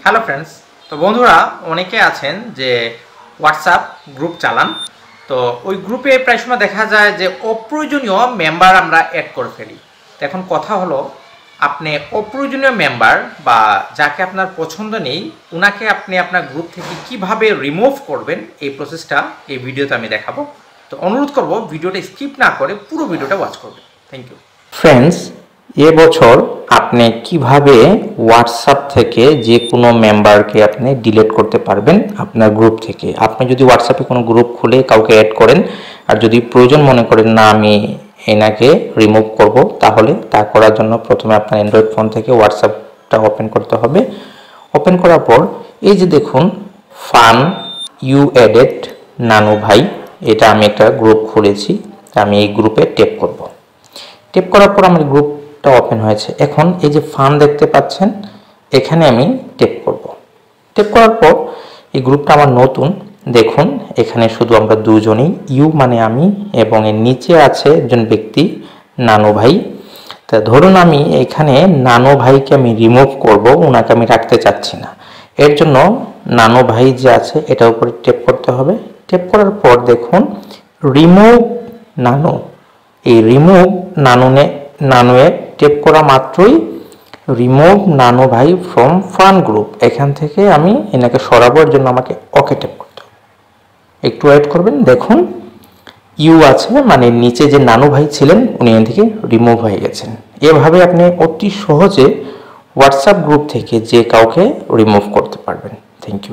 Hello friends, তো বন্ধুরা অনেকে আছেন যে হোয়াটসঅ্যাপ গ্রুপ চালান। তো ওই গ্রুপে প্রায় সময় দেখা যায় যে অপ্রয়োজনীয় মেম্বার আমরা অ্যাড করে ফেলি। তো এখন কথা হলো, আপনি অপ্রয়োজনীয় মেম্বার বা যাকে আপনার পছন্দ নেই ওনাকে আপনি আপনার গ্রুপ থেকে কিভাবে রিমুভ করবেন, এই প্রসেসটা এই ভিডিওতে আমি দেখাবো। তো অনুরোধ করব ভিডিওটা স্কিপ না করে পুরো ভিডিওটা ওয়াচ করবেন। Thank you. ফ্রেন্ডস, এবছর আপনি কিভাবে হোয়াটসঅ্যাপ থেকে যে কোনো মেম্বারকে আপনি ডিলিট করতে পারবেন আপনার গ্রুপ থেকে। আপনি যদি হোয়াটসঅ্যাপে কোনো গ্রুপ খুলে কাউকে অ্যাড করেন আর যদি প্রয়োজন মনে করেন না আমি এনাকে রিমুভ করব, তাহলে তা করার জন্য প্রথমে আপনার অ্যান্ড্রয়েড ফোন থেকে হোয়াটসঅ্যাপটা ওপেন করতে হবে। ওপেন করার পর এই যে দেখুন ফান ইউ অ্যাডেড নানু ভাই, এটা আমি একটা গ্রুপ খুলেছি। আমি এই গ্রুপে ট্যাপ করব। ট্যাপ করার পর আমার গ্রুপটা ওপেন হয়েছে। এখন এই যে ফান দেখতে পাচ্ছেন, এখানে আমি ট্যাপ করব। ট্যাপ করার পর এই গ্রুপটা আমার নতুন, দেখুন এখানে শুধু আমরা দুজনেই, ইউ মানে আমি এবং এর নিচে আছে একজন ব্যক্তি নানু ভাই। তা ধরুন আমি এখানে নানু ভাইকে আমি রিমুভ করব, ওনাকে আমি রাখতে চাচ্ছি না। এর জন্য নানু ভাই যে আছে এটার উপরে ট্যাপ করতে হবে। ট্যাপ করার পর দেখুন রিমুভ নানু, এই রিমুভ নানুয়ে ট্যাপ করা মাত্রই রিমুভ নানু ভাই ফ্রম ফান গ্রুপ, এখান থেকে আমি এনাকে সরাবার জন্য আমাকে ওকে ট্যাপ করতে হবে। একটু ওয়েট করবেন, দেখুন ইউ আছে মানে নিচে যে নানু ভাই ছিলেন উনি এখান থেকে রিমুভ হয়ে গেছেন। এভাবে আপনি অতি সহজে হোয়াটসঅ্যাপ গ্রুপ থেকে যে কাউকে রিমুভ করতে পারবেন। Thank you.